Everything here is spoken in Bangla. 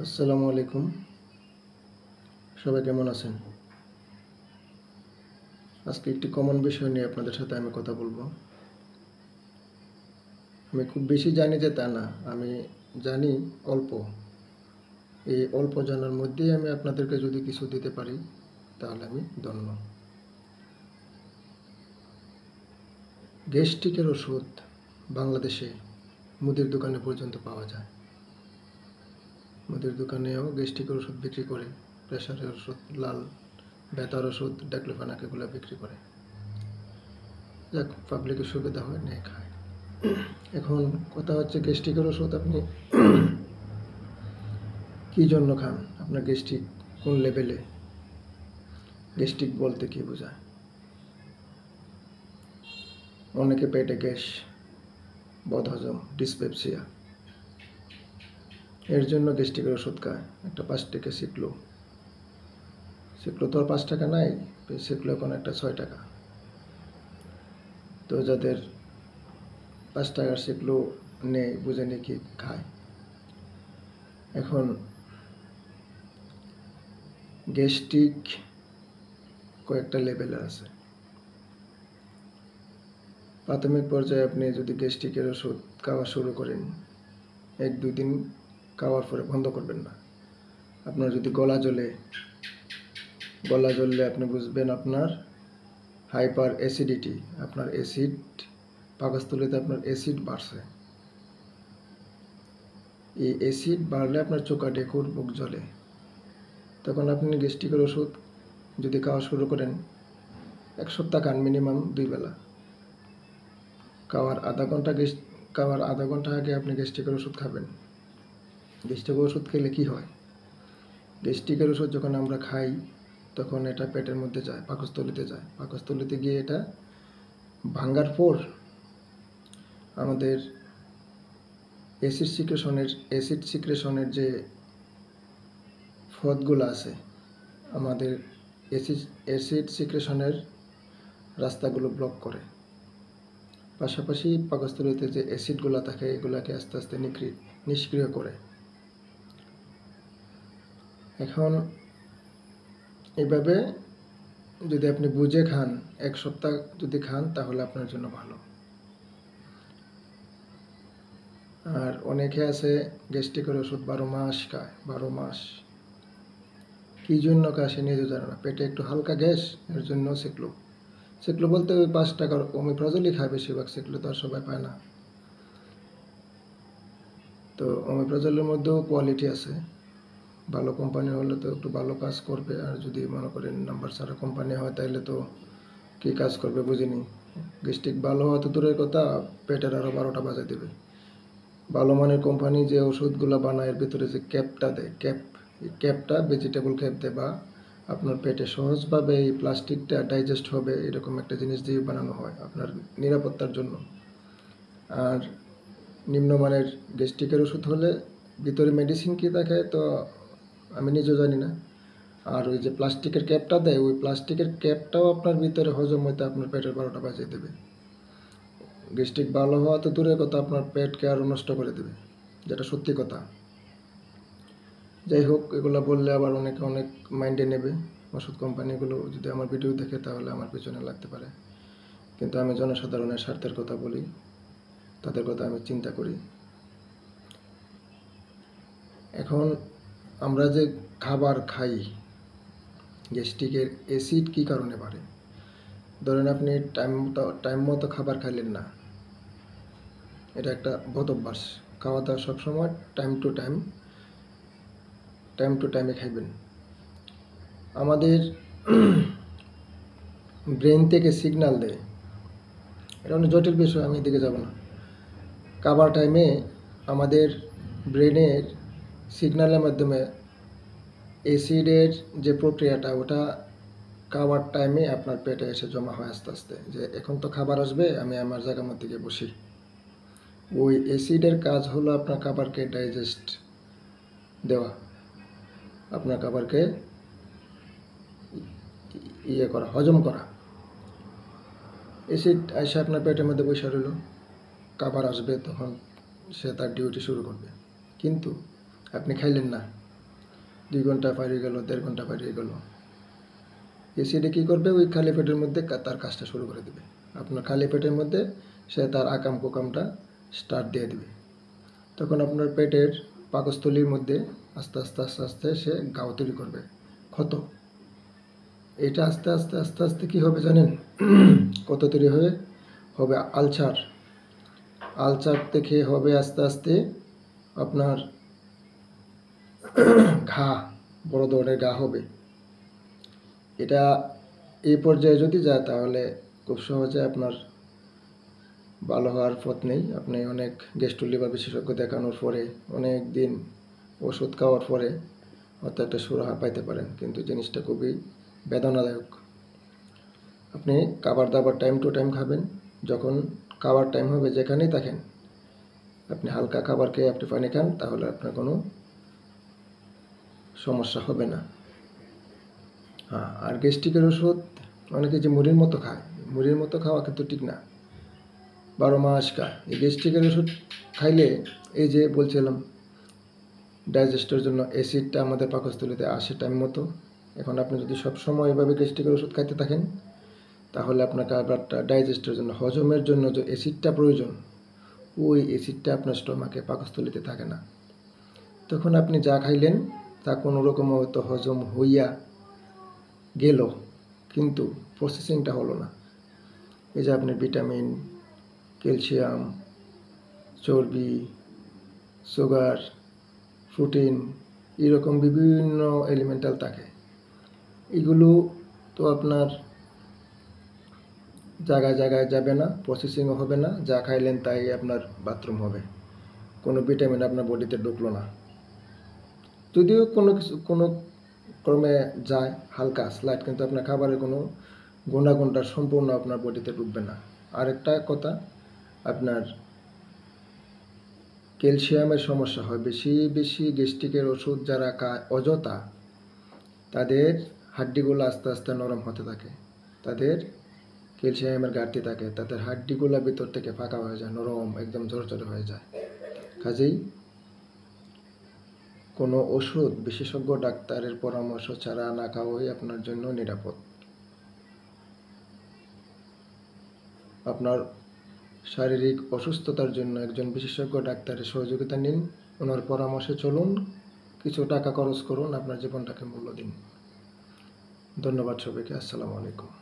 আসসালামু আলাইকুম। সবাই কেমন আছেন? আজকে একটি কমন বিষয় নিয়ে আপনাদের সাথে আমি কথা বলবো। আমি খুব বেশি জানি যে তা না, আমি জানি অল্প। এই অল্প জানার মধ্যেই আমি আপনাদেরকে যদি কিছু দিতে পারি তাহলে আমি ধন্য। গ্যাস্ট্রিকের ওষুধ বাংলাদেশে মুদির দোকানে পর্যন্ত পাওয়া যায়। মুদির দোকানেও গ্যাস্ট্রিকের ওষুধ বিক্রি করে, প্রেশারের ওষুধ, লাল ব্যথার ওষুধ, ডাইক্লোফেনাক এগুলো বিক্রি করে। যাক, পাবলিকের সুবিধা হয়, নিয়ে খায়। এখন কথা হচ্ছে, গ্যাস্ট্রিকের ওষুধ আপনি কী জন্য খান? আপনার গ্যাস্ট্রিক কোন লেভেলে? গ্যাস্ট্রিক বলতে কী বোঝায়? অনেকে পেটে গ্যাস, বদহজম, ডিসপেপসিয়া, এর জন্য গ্যাস্ট্রিকের ওষুধ খায়। একটা 5 টাকা সিকলো তো আর 5 টাকা নাই, সিকলো এখন একটা 6 টাকা। তো যাদের 5 টাকার সিকলো নেই, বুঝে নিয়ে কি খায়। এখন গ্যাস্ট্রিক কয়েকটা লেভেলের আছে। প্রাথমিক পর্যায়ে আপনি যদি গ্যাস্ট্রিকের ওষুধ খাওয়া শুরু করেন, 1-2 দিন খাওয়ার পরে বন্ধ করবেন না। আপনার যদি গলা জ্বললে আপনি বুঝবেন আপনার হাইপার অ্যাসিডিটি, আপনার অ্যাসিড, পাকস্থলীতে আপনার অ্যাসিড বাড়ছে। এই অ্যাসিড বাড়লে আপনার চোখা ঢেকুর, বুক জ্বলে। তখন আপনি গ্যাস্ট্রিকের ওষুধ যদি খাওয়া শুরু করেন, 1 সপ্তাহ খান, মিনিমাম 2 বেলা। খাওয়ার আধা ঘন্টা আগে আপনি গ্যাস্ট্রিকের ওষুধ খাবেন। গ্যাস্ট্রিকের ওষুধ খেলে কি হয়? গ্যাস্ট্রিকের ওষুধ যখন আমরা খাই তখন এটা পেটের মধ্যে যায়, পাকস্থলীতে যায়। পাকস্থলীতে গিয়ে এটা ভাঙার পর আমাদের অ্যাসিড সিক্রেশনের যে পথগুলো আছে, আমাদের অ্যাসিড সিক্রেশনের রাস্তাগুলো ব্লক করে। পাশাপাশি পাকস্থলীতে যে অ্যাসিডগুলো থাকে এগুলাকে আস্তে আস্তে নিষ্ক্রিয় করে। এখন এইভাবে যদি আপনি বুঝে খান, 1 সপ্তাহ যদি খান তাহলে আপনার জন্য ভালো। আর অনেকে আছে গ্যাস্ট্রিকের ওষুধ 12 মাস খায়, 12 মাস। কী জন্য খায় সে নিজেও জানে না। পেটে একটু হালকা গ্যাস, এর জন্য সেকলো বলতে ওই 5 টাকার ওমিপ্রাজলই খায় বেশিরভাগ। সেকলো তো আর সবাই পায় না। তো ওমিপ্রাজলের মধ্যেও কোয়ালিটি আছে। ভালো কোম্পানি হলে তো একটু ভালো কাজ করবে, আর যদি মনে করেন নাম্বার ছাড়া কোম্পানি হয় তাহলে তো কী কাজ করবে বুঝিনি। গ্যাস্ট্রিক ভালো হওয়া তো দূরের কথা, পেটের আরও 12টা বাজায় দেবে। ভালো মানের কোম্পানি যে ওষুধগুলো বানায়, এর ভিতরে যে ক্যাপটা দেয়, এই ক্যাপটা ভেজিটেবল ক্যাপ দেয়, বা আপনার পেটে সহজভাবে এই প্লাস্টিকটা ডাইজেস্ট হবে এরকম একটা জিনিস দিয়ে বানানো হয় আপনার নিরাপত্তার জন্য। আর নিম্নমানের গ্যাস্ট্রিকের ওষুধ হলে ভিতরে মেডিসিন কী থাকে তো আমি নিজেও জানি না। আর ওই যে প্লাস্টিকের ক্যাপটা দেয়, ওই প্লাস্টিকের ক্যাপটাও আপনার ভিতরে হজম হইতে আপনার পেটের 12টা বাজিয়ে দেবে। গ্যাস্ট্রিক ভালো হওয়া তো দূরের কথা, আপনার পেটকে আরও নষ্ট করে দেবে, যেটা সত্যি কথা। যাই হোক, এগুলো বললে আবার অনেকে অনেক মাইন্ডে নেবে। ওষুধ কোম্পানিগুলো যদি আমার ভিডিও দেখে তাহলে আমার পেছনে লাগতে পারে, কিন্তু আমি জনসাধারণের স্বার্থের কথা বলি, তাদের কথা আমি চিন্তা করি। এখন আমরা যে খাবার খাই, গ্যাস্ট্রিকের অ্যাসিড কী কারণে বাড়ে? ধরেন আপনি টাইম মতো খাবার খাইলেন না, এটা একটা বদ অভ্যাস। খাওয়া দাওয়া সবসময় টাইম টু টাইমে খাইবেন। আমাদের ব্রেন থেকে সিগন্যাল দেয়, এটা অনেক জটিল বিষয়, আমি এদিকে যাব না। খাবার টাইমে আমাদের ব্রেনের সিগন্যালের মাধ্যমে অ্যাসিডের যে প্রক্রিয়াটা, ওটা খাবার টাইমে আপনার পেটে এসে জমা হয় আস্তে আস্তে, যে এখন তো খাবার আসবে, আমি আমার জায়গার মধ্যে গিয়ে বসি। ওই অ্যাসিডের কাজ হলো আপনার খাবারকে ডাইজেস্ট দেওয়া, আপনার খাবারকে হজম করা। অ্যাসিড এসে আপনার পেটের মধ্যে বসে রইল, খাবার আসবে তখন সে তার ডিউটি শুরু করবে। কিন্তু আপনি খাইলেন না, 2 ঘন্টা পেরিয়ে গেল, 1.5 ঘন্টা পেরিয়ে গেল, এসিডি কী করবে, ওই খালি পেটের মধ্যে তার কাজটা শুরু করে দেবে। আপনার খালি পেটের মধ্যে সে তার আকাম কুকামটা স্টার্ট দিয়ে দেবে। তখন আপনার পেটের পাকস্থলীর মধ্যে আস্তে আস্তে আস্তে আস্তে সে ঘাও তৈরি করবে, ক্ষত। এটা আস্তে আস্তে আস্তে আস্তে কী হবে জানেন? কত তৈরি হবে আলসার। আলসার থেকে হবে আস্তে আস্তে আপনার ঘা, বড় ধরনের ঘা হবে। এটা এই পর্যায়ে যদি যায় তাহলে খুব সহজে আপনার ভালো হওয়ার পথ নেই। আপনি অনেক গ্যাস্ট্রো-লিভার বিশেষজ্ঞ দেখানোর পরে, অনেক দিন ওষুধ খাওয়ার পরে হয়তো একটা সুরাহা পাইতে পারেন, কিন্তু জিনিসটা খুবই বেদনাদায়ক। আপনি খাবার দাবার টাইম টু টাইম খাবেন। যখন খাবার টাইম হবে যেখানেই থাকেন, আপনি হালকা খাবার খেয়ে আপনি পানি খান, তাহলে আপনার কোনো সমস্যা হবে না। হ্যাঁ, আর গ্যাস্ট্রিকের ওষুধ অনেকে যে মুড়ির মতো খায়, মুড়ির মতো খাওয়া কিন্তু ঠিক না। 12 মাস খায়। এই গ্যাস্ট্রিকের ওষুধ খাইলে, এই যে বলছিলাম ডাইজেস্টের জন্য অ্যাসিডটা আমাদের পাকস্থলীতে আসে টাইম মতো। এখন আপনি যদি সবসময় এভাবে গ্যাস্ট্রিকের ওষুধ খাইতে থাকেন, তাহলে আপনার খাবারটা ডাইজেস্টের জন্য, হজমের জন্য যে অ্যাসিডটা প্রয়োজন, ওই অ্যাসিডটা আপনার স্টমাকে, পাকস্থলীতে থাকে না। তখন আপনি যা খাইলেন তা কোনো রকম হয়তো হজম হইয়া গেল, কিন্তু প্রসেসিংটা হলো না। এই যে আপনি ভিটামিন, ক্যালসিয়াম, চর্বি, সুগার, প্রোটিন, এরকম বিভিন্ন এলিমেন্টাল থাকে। এগুলো তো আপনার জায়গায় জায়গায় যাবে না, প্রসেসিংও হবে না। যা খাইলেন তাই আপনার বাথরুম হবে, কোনো ভিটামিন আপনার বডিতে ঢুকলো না। যদিও কোনো ক্রমে যায় হালকা স্লাইড, কিন্তু আপনার খাবারের কোনো গুণাগুণটা সম্পূর্ণ আপনার বডিতে ঢুকবে না। আরেকটা কথা, আপনার ক্যালসিয়ামের সমস্যা হয়। বেশি বেশি গ্যাস্ট্রিকের ওষুধ যারা খায় অযথা, তাদের হাড্ডিগুলো আস্তে আস্তে নরম হতে থাকে, তাদের ক্যালসিয়ামের ঘাটতি থাকে, তাদের হাড্ডিগুলো ভিতর থেকে ফাঁকা হয়ে যায়, নরম একদম ঝরঝরে হয়ে যায়। কাজেই কোনো ওষুধ বিশেষজ্ঞ ডাক্তারের পরামর্শ ছাড়া না খাওয়াই আপনার জন্য নিরাপদ। আপনার শারীরিক অসুস্থতার জন্য একজন বিশেষজ্ঞ ডাক্তারের সহযোগিতা নিন, ওনার পরামর্শে চলুন, কিছু টাকা খরচ করুন, আপনার জীবনটাকে মূল্য দিন। ধন্যবাদ সবাইকে। আসসালামু আলাইকুম।